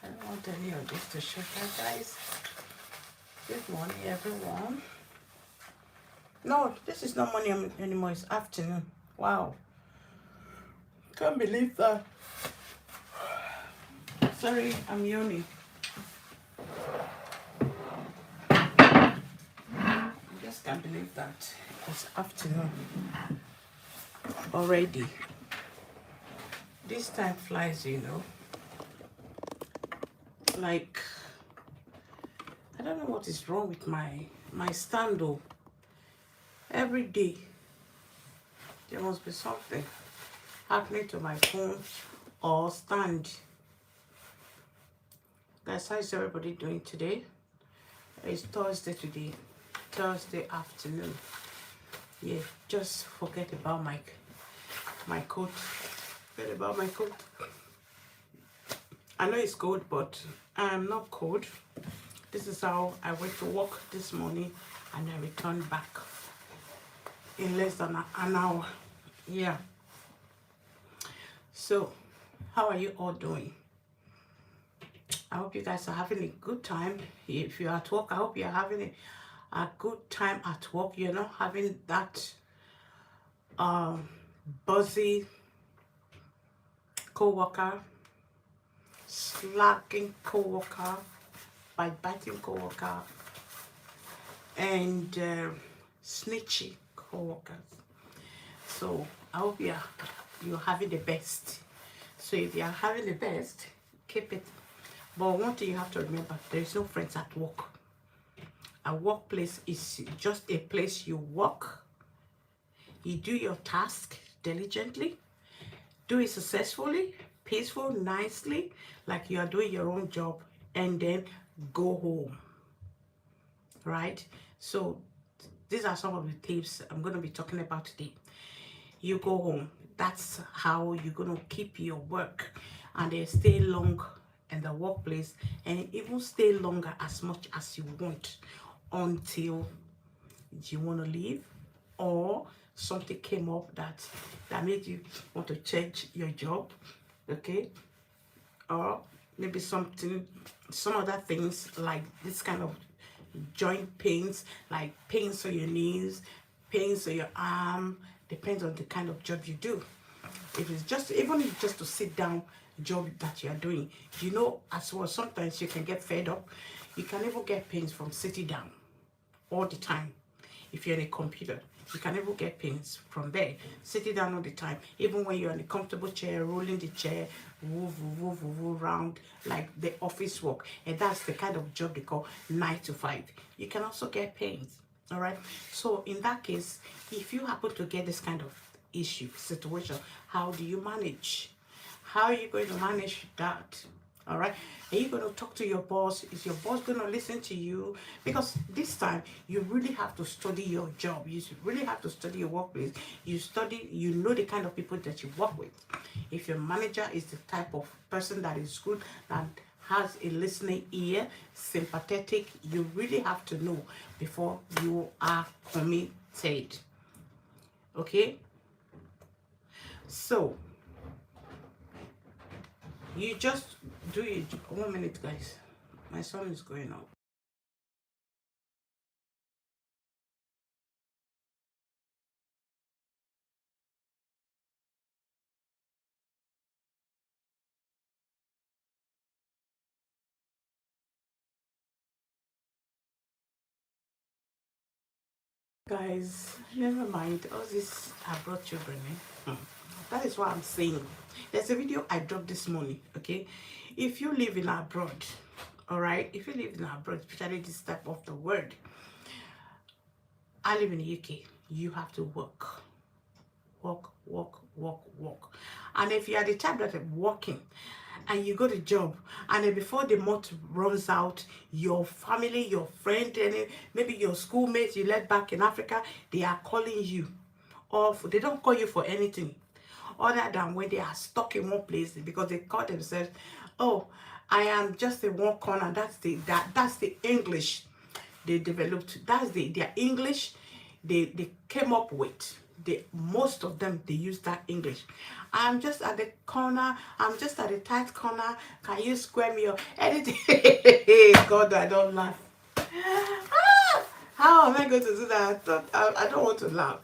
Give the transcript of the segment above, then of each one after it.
I don't want any of this to shake out, guys. Good morning, everyone. No, this is not morning anymore. It's afternoon. Wow. Can't believe that. Sorry, I'm yawning. I just can't believe that it's afternoon already. This time flies, you know. Like, I don't know what is wrong with my stand though. Every day there must be something happening to my phone or stand. Guys, how is everybody doing today? It's Thursday today, Thursday afternoon. Yeah, just forget about my coat. Forget about my coat. I know it's cold, but I'm not cold. This is how I went to work this morning and I returned back in less than an hour. Yeah. So, how are you all doing? I hope you guys are having a good time. If you're at work, I hope you're having a good time at work. You're not having that buzzy co-worker, slacking co-worker, biting co-worker, and snitchy co-workers. So I hope you're having the best. So if you're having the best, keep it. But one thing you have to remember, there is no friends at work. A workplace is just a place you work. You do your task diligently, do it successfully, peaceful, nicely, like you are doing your own job, and then go home. Right? So these are some of the tips I'm going to be talking about today. You go home. That's how you're going to keep your work and then stay long in the workplace and even stay longer as much as you want until you want to leave or something came up that made you want to change your job, okay? Or maybe some other things like this kind of joint pains, like pains on your knees, pains on your arm, depends on the kind of job you do. If it's just, even if just to sit down job that you are doing, you know, as well, sometimes you can get fed up. You can even get pains from sitting down all the time. If you're in a computer, you can even get pains from there, sitting down all the time. Even when you're in a comfortable chair, rolling the chair, move around like the office work. And that's the kind of job they call 9 to 5. You can also get pains, all right? So in that case, if you happen to get this kind of issue, situation, how do you manage? How are you going to manage that? All right. Are you going to talk to your boss? Is your boss going to listen to you? Because this time you really have to study your job. You really have to study your workplace. You know the kind of people that you work with. If your manager is the type of person that is good, that has a listening ear, sympathetic, you really have to know before you are committed. Okay? So, you just do it. 1 minute, guys. My son is going out. Guys, never mind. All this I brought children. That is what I'm saying. There's a video I dropped this morning. Okay, if you live in abroad, all right. If you live in abroad, especially this type of the word, I live in the UK. You have to work. And if you are the type that are working and you go to job and then before the month runs out, your family, your friend, and maybe your schoolmates you left back in Africa, they are calling you they don't call you for anything other than when they are stuck in one place, because they call themselves, oh, I am just in one corner. That's the English they developed. That's their English they came up with. Most of them, they use that English. I'm just at the corner. I'm just at the tight corner. Can you square me up? Anything. God, I don't laugh. How am I going to do that? I don't want to laugh.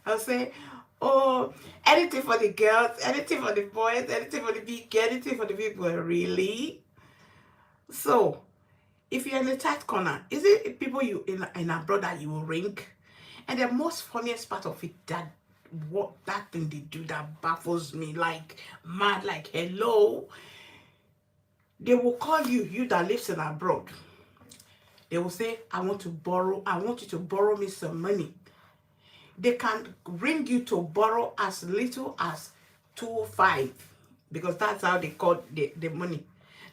I'll say, oh, anything for the girls, anything for the boys, anything for the big, anything for the people. Really? So, if you're in a tight corner, is it people you in abroad that you will ring? And the most funniest part of it, that what that thing they do that baffles me like mad, like hello. They will call you that lives in abroad. They will say, I want you to borrow me some money. They can ring you to borrow as little as 2.5, because that's how they call the money.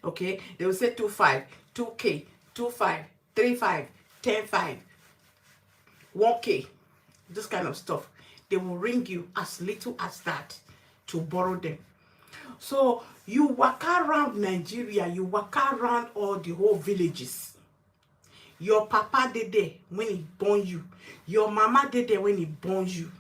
Okay, they will say 2.5, 2K, 2.5, 3.5, 10.5, 1K, this kind of stuff. They will ring you as little as that to borrow them. So you walk around Nigeria, you walk around all the whole villages. Your papa did there when he born you. Your mama did there when he born you.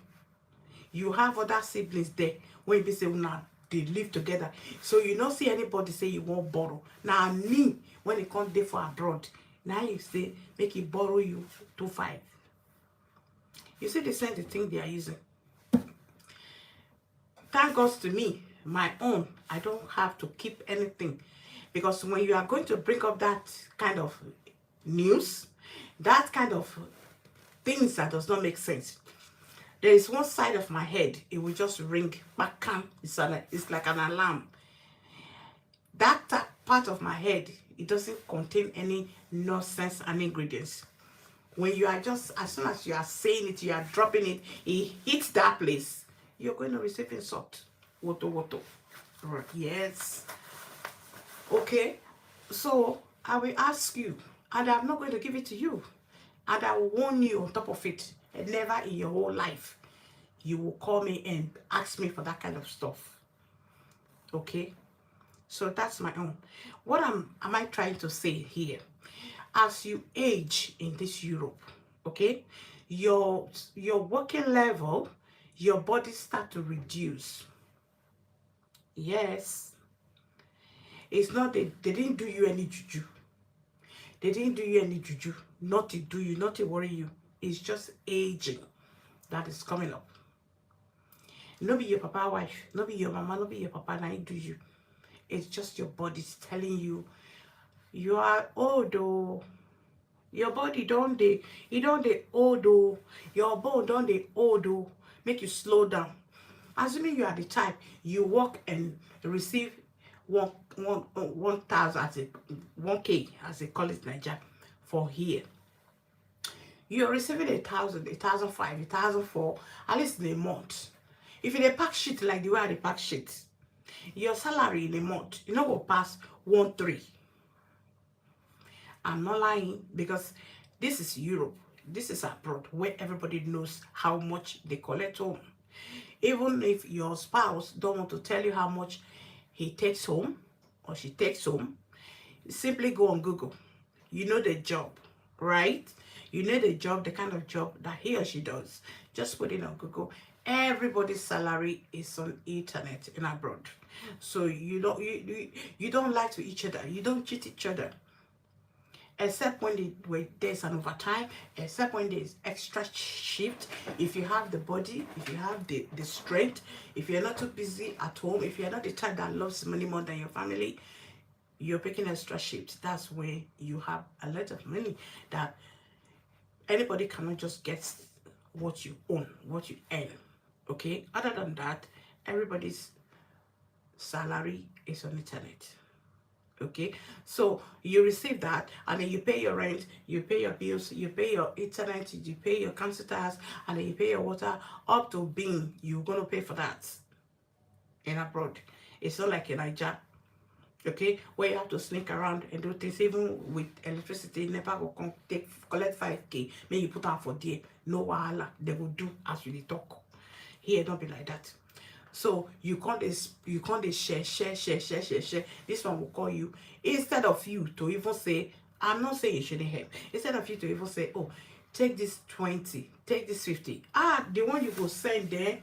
You have other siblings there when you say, nah, they live together. So you don't see anybody say you won't borrow. Now me, when it comes there for abroad, now you say, make it borrow you 2.5. You see the same thing they are using. Thank God to me, my own, I don't have to keep anything. Because when you are going to bring up that kind of news, that kind of things that does not make sense, there is one side of my head, it will just ring back. It's like an alarm. That part of my head, it doesn't contain any nonsense and ingredients. When you are just, as soon as you are saying it, you are dropping it, it hits that place, you're going to receive insult. Woto. Right. Yes. Okay. So I will ask you, and I'm not going to give it to you, and I will warn you on top of it. And never in your whole life you will call me and ask me for that kind of stuff. Okay? So that's my own. What am I trying to say here? As you age in this Europe, okay, your working level, your body start to reduce. Yes. It's not they didn't do you any juju. They didn't do you any juju. Not to do you, not to worry you. It's just aging that is coming up. No be your papa wife, no be your mama, no be your papa, now do you. It's just your body's telling you you are old though. Your body don't they old though. Your bone don't they old though. Make you slow down. Assuming you are the type you walk and receive 1,000 as a 1K as they call it Nigeria for here. You're receiving 1,000, 1,005, 1,004 at least in a month. If you pack shit like the way I pack shit, your salary in a month, you know, will pass 1.3. I'm not lying, because this is Europe. This is abroad where everybody knows how much they collect home. Even if your spouse don't want to tell you how much he takes home or she takes home, simply go on Google. You know the job, right? You know the job, the kind of job that he or she does. Just put it on Google. Everybody's salary is on internet in abroad. So you don't lie to each other. You don't cheat each other. Except when there's an overtime, except when there's extra shift. If you have the body, if you have the strength, if you're not too busy at home, if you're not the type that loves money more than your family, you're picking extra shifts. That's where you have a lot of money that anybody cannot just get what you own, what you earn. Okay? Other than that, everybody's salary is on internet. Okay, so you receive that, and then you pay your rent, you pay your bills, you pay your internet, you pay your council tax, and then you pay your water, up to being you're going to pay for that in abroad. It's not like in Nigeria, okay, where you have to sneak around and do things. Even with electricity, never go collect 5K, maybe you put out for there, no wahala, they will do as you talk. Here, don't be like that. So you can't share. This one will call you instead of you to even say, I'm not saying you shouldn't help. Instead of you to even say, oh, take this 20, take this 50. Ah, the one you go send there,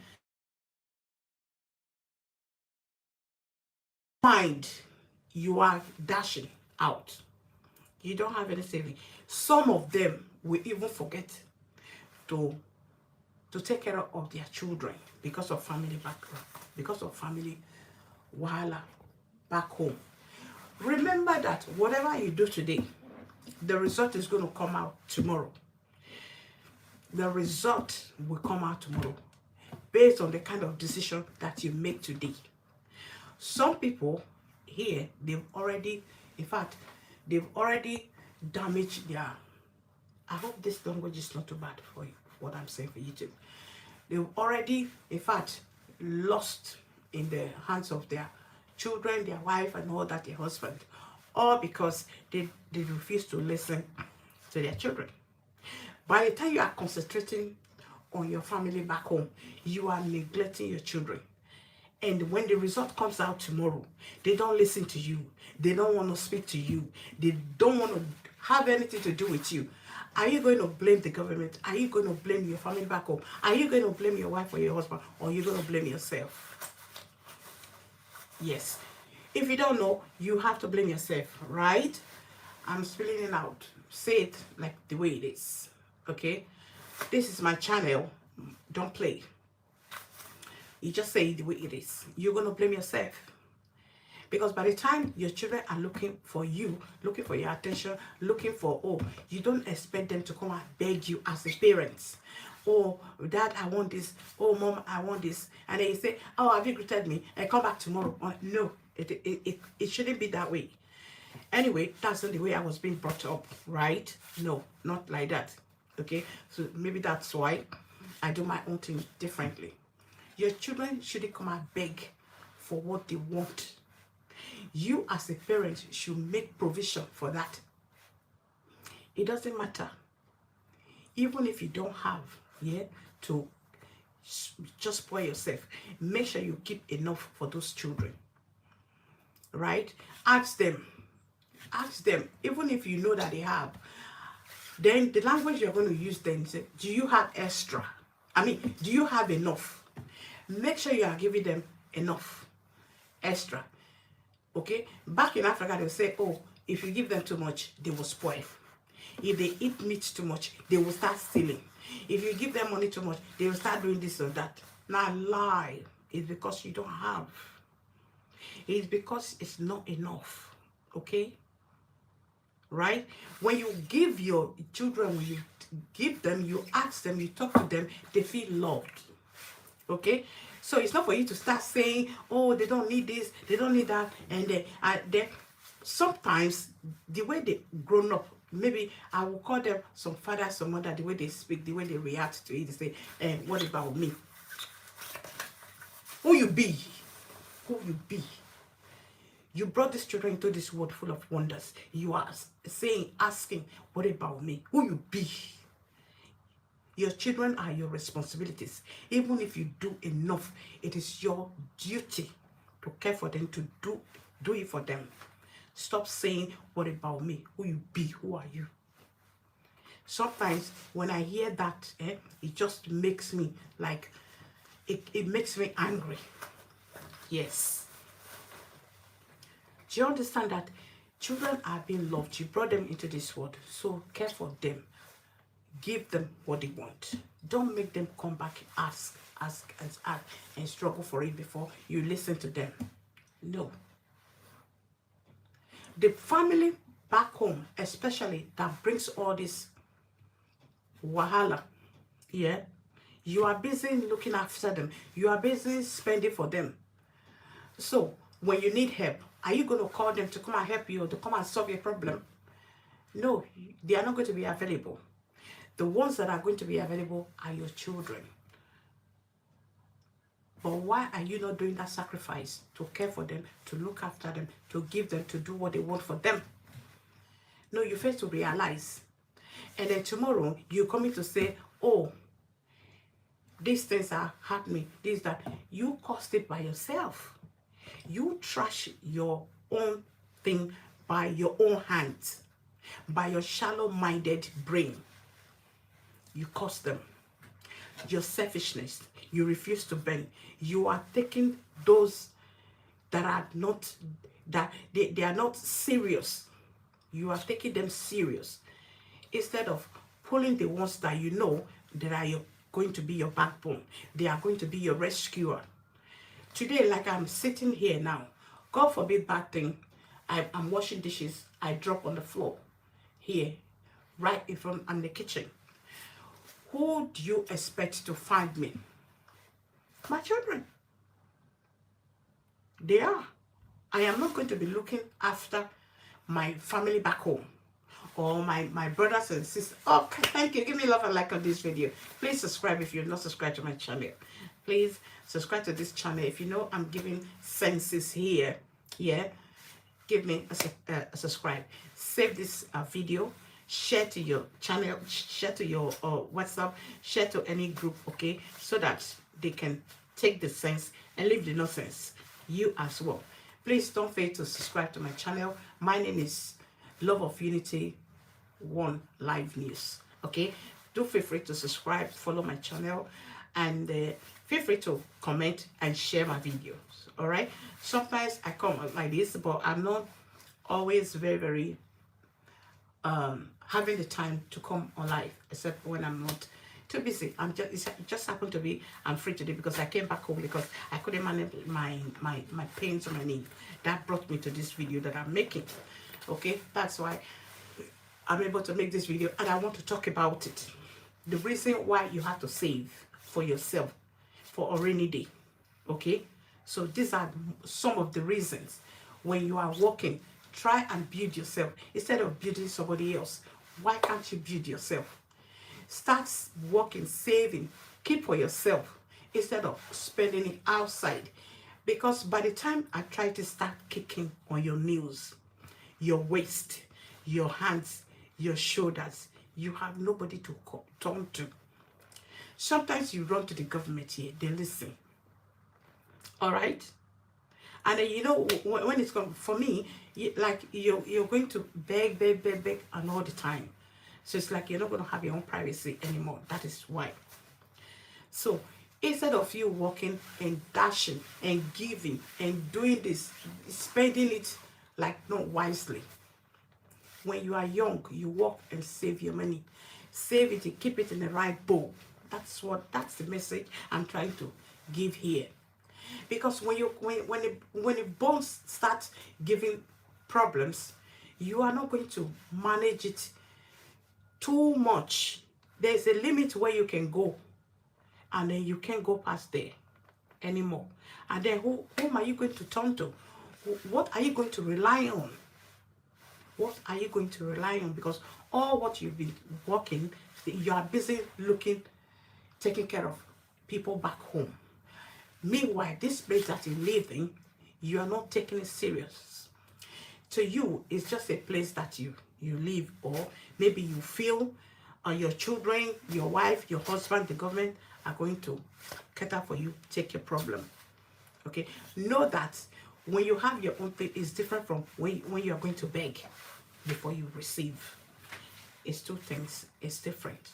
mind you are dashing out. You don't have any saving. Some of them will even forget to take care of their children because of family background, because of family wahala back home. Remember that whatever you do today, the result is going to come out tomorrow. The result will come out tomorrow based on the kind of decision that you make today. Some people here, they've already, in fact, they've already damaged their, I hope this language is not too bad for you, what I'm saying for YouTube. They've already, in fact, lost in the hands of their children, their wife, and all that, their husband, all because they refuse to listen to their children. By the time you are concentrating on your family back home, you are neglecting your children. And when the result comes out tomorrow, they don't listen to you. They don't want to speak to you. They don't want to have anything to do with you. Are you going to blame the government? Are you going to blame your family back home? Are you going to blame your wife or your husband? Or are you going to blame yourself? Yes. If you don't know, you have to blame yourself, right? I'm spelling it out. Say it like the way it is. Okay? This is my channel. Don't play. You just say it the way it is. You're going to blame yourself. Because by the time your children are looking for you, looking for your attention, looking for, oh, you don't expect them to come and beg you as a parent. Oh, Dad, I want this. Oh, Mom, I want this. And then you say, oh, have you greeted me? And come back tomorrow. No, it shouldn't be that way. Anyway, that's not the way I was being brought up, right? No, not like that. Okay? So maybe that's why I do my own thing differently. Your children shouldn't come and beg for what they want. You as a parent should make provision for that. It doesn't matter. Even if you don't have, to just spoil yourself, make sure you keep enough for those children. Right? Ask them, even if you know that they have, then the language you're going to use then is, do you have extra? I mean, do you have enough? Make sure you are giving them enough extra. Okay? Back in Africa, they'll say, oh, if you give them too much, they will spoil. If they eat meat too much, they will start stealing. If you give them money too much, they will start doing this or that. Now, lie. It's because you don't have. It's because it's not enough. Okay? Right? When you give your children, when you give them, you ask them, you talk to them, they feel loved. Okay? So it's not for you to start saying, oh, they don't need this, they don't need that. And then sometimes the way they grown up, maybe I will call them some father, some mother, the way they speak, the way they react to it, they say, what about me? Who you be? Who you be? You brought these children into this world full of wonders. You are asking, what about me? Who you be? Your children are your responsibilities. Even if you do enough, it is your duty to care for them, to do it for them. Stop saying, what about me? Who you be? Who are you? Sometimes when I hear that, it just makes me like, it makes me angry. Yes. Do you understand that children are being loved? You brought them into this world, so care for them. Give them what they want. Don't make them come back, ask, and struggle for it before you listen to them. No. The family back home, especially, that brings all this wahala, you are busy looking after them. You are busy spending for them. So, when you need help, are you going to call them to come and help you or to come and solve your problem? No, they are not going to be available. The ones that are going to be available are your children. But why are you not doing that sacrifice to care for them, to look after them, to give them, to do what they want for them? No, you fail to realize. And then tomorrow, you're coming to say, oh, these things are happening, this, that. You caused it by yourself. You trash your own thing by your own hands, by your shallow-minded brain. You caused them. Your selfishness, you refuse to bend. You are taking those that are not, that they are not serious. You are taking them serious instead of pulling the ones that you know that are going to be your backbone. They are going to be your rescuer. Today, like I'm sitting here now, God forbid bad thing, I'm washing dishes, I drop on the floor here, right in front of the kitchen. Who do you expect to find me? My children. They are. I am not going to be looking after my family back home, or my brothers and sisters. Oh, thank you. Give me love and like on this video. Please subscribe if you're not subscribed to my channel. Please subscribe to this channel. If you know I'm giving senses here, yeah, give me a subscribe. Save this video. Share to your channel. Share to your WhatsApp. Share to any group, okay, so that they can take the sense and leave the nonsense. You as well. Please don't fail to subscribe to my channel. My name is Love of Unity 1 Live News. Okay, do feel free to subscribe, follow my channel, and feel free to comment and share my videos. All right. Sometimes I come like this, but I'm not always very having the time to come on live, except when I'm not too busy. It just happened to be I'm free today because I came back home because I couldn't manage my pains on my knee. That brought me to this video that I'm making. Okay, that's why I'm able to make this video, and I want to talk about it. The reason why you have to save for yourself for a rainy day. Okay, so these are some of the reasons. When you are working, try and build yourself instead of building somebody else. Why can't you build yourself? Start working, saving, keep for yourself instead of spending it outside. Because by the time I try to start kicking on your knees, your waist, your hands, your shoulders, you have nobody to turn to. Sometimes you run to the government here, they listen. All right? And then, you know, when it's come, for me, you're going to beg, and all the time. So it's like you're not going to have your own privacy anymore. That is why. So instead of you walking and dashing and giving and doing this, spending it like not wisely. When you are young, you work and save your money. Save it and keep it in the right bowl. That's the message I'm trying to give here. Because when the bones start giving problems, you are not going to manage it too much. There's a limit where you can go, and then you can't go past there anymore. And then whom are you going to turn to? What are you going to rely on? What are you going to rely on? Because all what you've been working, you are busy taking care of people back home. Meanwhile, this place that you live in, you are not taking it serious. To you, it's just a place that you live, or maybe you feel your children, your wife, your husband, the government are going to cater for you, take your problem. Okay, know that when you have your own thing, it's different from when you are going to beg before you receive. It's two things, it's different.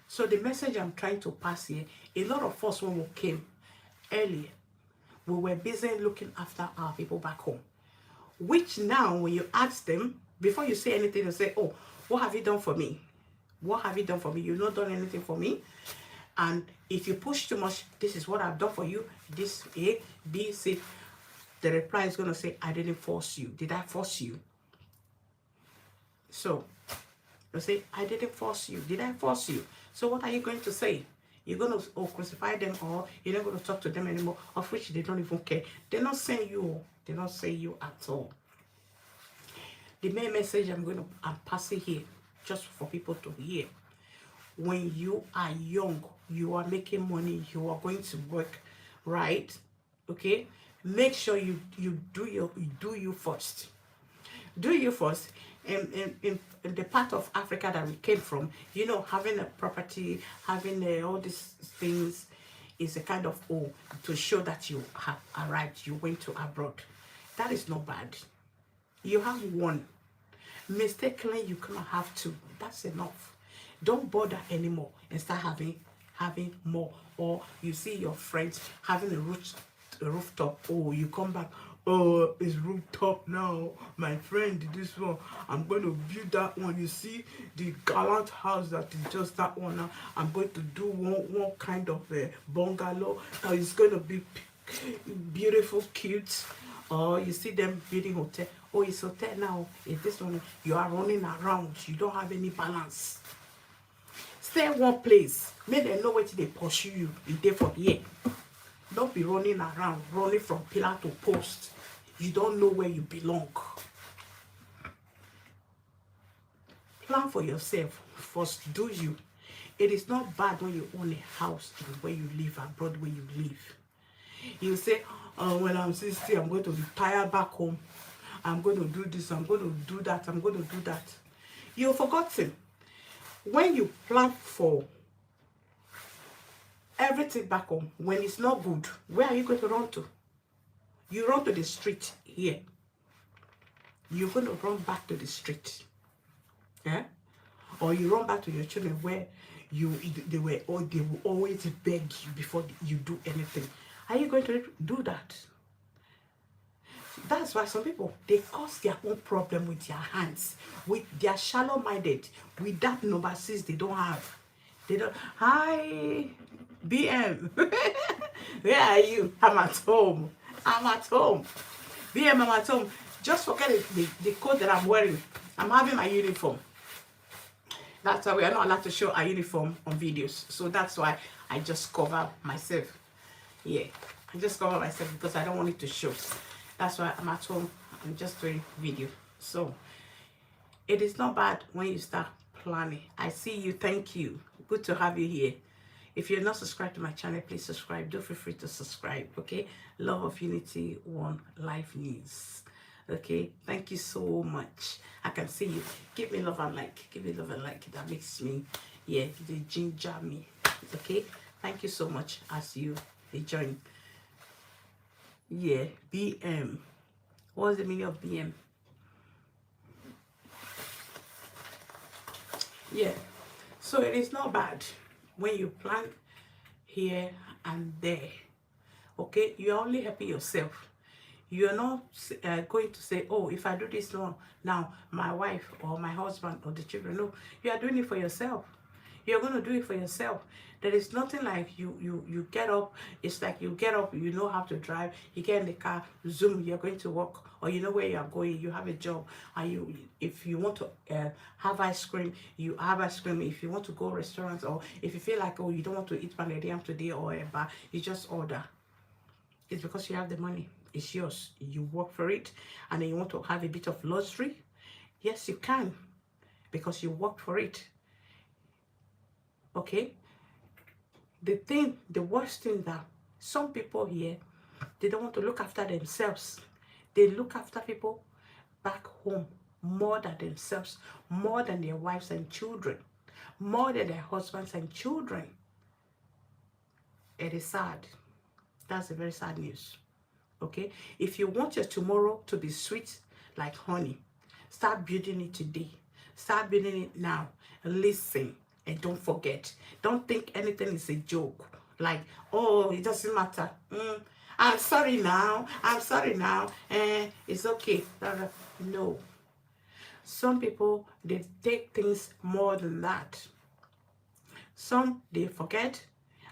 So the message I'm trying to pass here, a lot of us when we came earlier, we were busy looking after our people back home. Which now, when you ask them, before you say anything, you say, oh, what have you done for me? What have you done for me? You've not done anything for me. And if you push too much, this is what I've done for you. This, A, B, C. The reply is going to say, I didn't force you. Did I force you? So, you say, I didn't force you. Did I force you? So what are you going to say? You're going to crucify them, or you're not going to talk to them anymore, of which they don't even care. They're not saying you. They're not saying you at all. The main message I'm passing here, just for people to hear. When you are young, you are making money, you are going to work, right? Okay? Make sure you do you first. Do you first. in the part of Africa that we came from, you know, having a property, having all these things is a kind of to show that you have arrived, you went to abroad. That is not bad. You have one. Mistakenly, you cannot have two. That's enough. Don't bother anymore and start having more. Or you see your friends having a rooftop. Oh, you come back. Oh, it's rooftop now. My friend did this one. I'm going to build that one. You see the gallant house that is just that one now. I'm going to do one kind of a bungalow. Now it's going to be beautiful, cute. Or you see them building hotel. Oh, it's hotel now. It's this one. You are running around. You don't have any balance. Stay one place. Make them know what they pursue you. You there for here. Don't be running around, running from pillar to post. You don't know where you belong. Plan for yourself. First, do you. It is not bad when you own a house where you live, abroad where you live. You say, oh, when I'm 60, I'm going to retire back home. I'm going to do this, I'm going to do that, I'm going to do that. You've forgotten. When you plan for everything back home, when it's not good, where are you going to run to? You run to the street here. You're going to run back to the street. Yeah? Or you run back to your children where they will always beg you before you do anything. Are you going to do that? That's why some people, they cause their own problem with their hands. They are shallow-minded. With that number 6 they don't have. They don't. Hi, BM. Where are you? I'm at home. I'm at home. BM, I'm at home. Just forget the coat that I'm wearing. I'm having my uniform. That's why we are not allowed to show our uniform on videos. So that's why I just cover myself. Yeah, I just cover myself because I don't want it to show. That's why I'm at home. I'm just doing video. So it is not bad when you start planning. I see you. Thank you. Good to have you here. If you're not subscribed to my channel, please subscribe. Do feel free to subscribe. Okay. Love of Unity 1 Life News. Okay. Thank you so much. I can see you. Give me love and like. Give me love and like. That makes me, yeah, they ginger me. Okay. Thank you so much as you join. Yeah, BM. What's the meaning of BM? Yeah, so it is not bad when you plan here and there. Okay, you're only helping yourself. You're not going to say, oh, if I do this one now, my wife or my husband or the children. No, you are doing it for yourself. You're going to do it for yourself. There is nothing like you get up. It's like you get up, you know how to drive. You get in the car, zoom, you're going to work. Or you know where you are going, you have a job. And if you want to have ice cream, you have ice cream. If you want to go restaurants, or if you feel like, oh, you don't want to eat panettone today or a bar, you just order. It's because you have the money. It's yours. You work for it. And then you want to have a bit of luxury. Yes, you can. Because you work for it. Okay? The worst thing that some people here, they don't want to look after themselves. They look after people back home more than themselves, more than their wives and children, more than their husbands and children. It is sad. That's a very sad news. Okay? If you want your tomorrow to be sweet like honey, start building it today. Start building it now. Listen. And don't forget. Don't think anything is a joke. Like, oh, it doesn't matter. I'm sorry now. I'm sorry now. It's okay. No. Some people, they take things more than that. Some, they forget.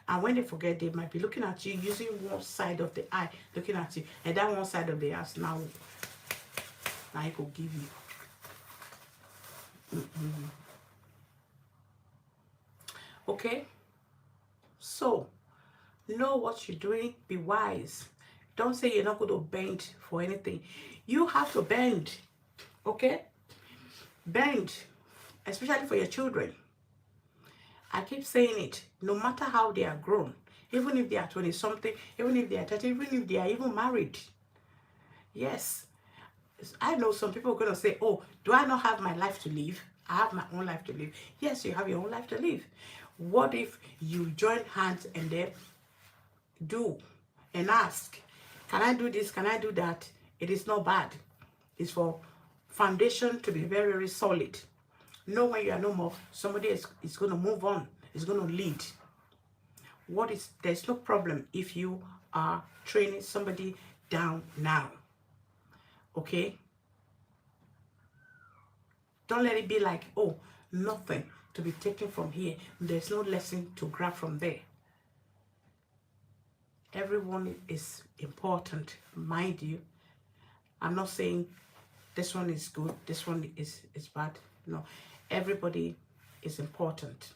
And when they forget, they might be looking at you using one side of the eye, looking at you. And that one side of the eye now I could give you. Okay, so know what you're doing. Be wise. Don't say you're not going to bend for anything. You have to bend. Okay, bend, especially for your children. I keep saying it. No matter how they are grown, even if they are 20 something, even if they are 30, even if they are even married. Yes, I know some people are going to say, oh, do I not have my life to live? I have my own life to live. Yes, you have your own life to live. What if you join hands and then do and ask, can I do this? Can I do that? It is not bad. It's for foundation to be very, very solid. Know when you are no more, somebody is going to move on, is going to lead. There's no problem if you are training somebody down now. Okay? Don't let it be like, oh, nothing to be taken from here. There's no lesson to grab from there. Everyone is important, mind you. I'm not saying this one is good, this one is bad. No, everybody is important.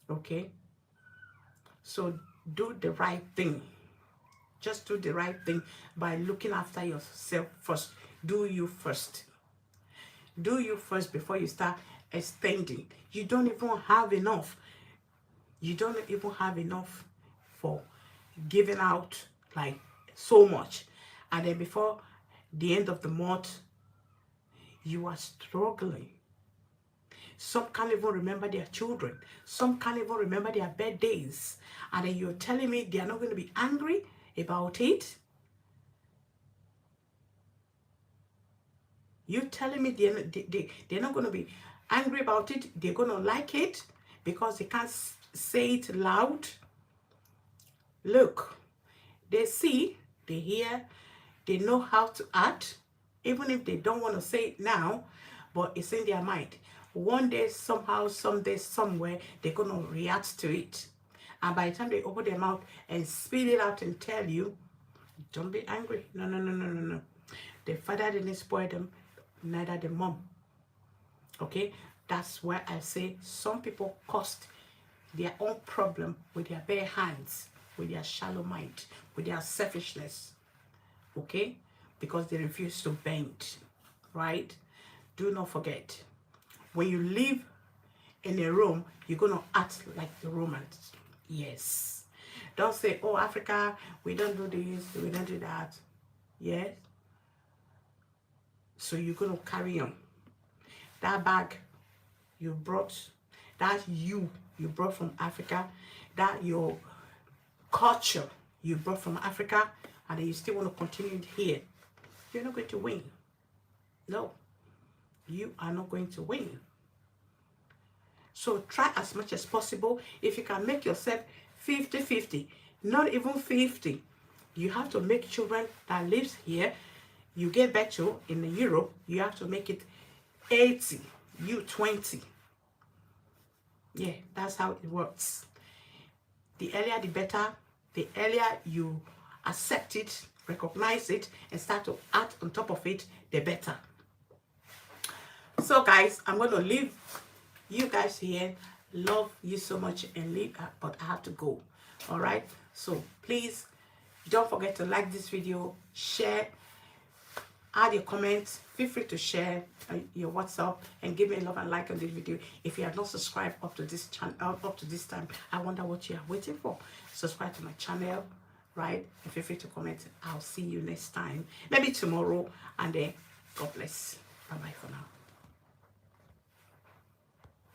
Okay? So do the right thing. Just do the right thing by looking after yourself first. Do you first. Do you first before you start extending. You don't even have enough. You don't even have enough for giving out like so much. And then before the end of the month, you are struggling. Some can't even remember their children. Some can't even remember their birthdays. And then you're telling me they are not going to be angry about it? You're telling me they're not going to be angry about it? They're going to like it because they can't say it loud? Look, they see, they hear, they know how to act, even if they don't want to say it now, but it's in their mind. One day, somehow, someday, somewhere, they're going to react to it. And by the time they open their mouth and spit it out and tell you, don't be angry. No, no, no, no, no, no. The father didn't spoil them, neither the mom. Okay? That's why I say some people caused their own problem with their bare hands, with their shallow mind, with their selfishness. Okay? Because they refuse to bend. Right? Do not forget, when you live in a room, you're going to act like the Romans. Yes. Don't say, oh, Africa, we don't do this, we don't do that. Yes. So you're going to carry on. That bag you brought, that you brought from Africa, that your culture you brought from Africa, and then you still want to continue it here, you're not going to win. No. You are not going to win. So try as much as possible. If you can make yourself 50-50, not even 50, you have to make children that lives here, you get back to in Europe, you have to make it 80, you 20. Yeah, that's how it works. The earlier the better. The earlier you accept it, recognize it, and start to act on top of it, the better. So guys, I'm going to leave you guys here. Love you so much and leave, but I have to go. All right, so please don't forget to like this video, share, add your comments, feel free to share your WhatsApp and give me a love and like on this video. If you have not subscribed up to this channel, up to this time, I wonder what you are waiting for. Subscribe to my channel, right? And feel free to comment. I'll see you next time, maybe tomorrow, and then God bless. Bye bye for now.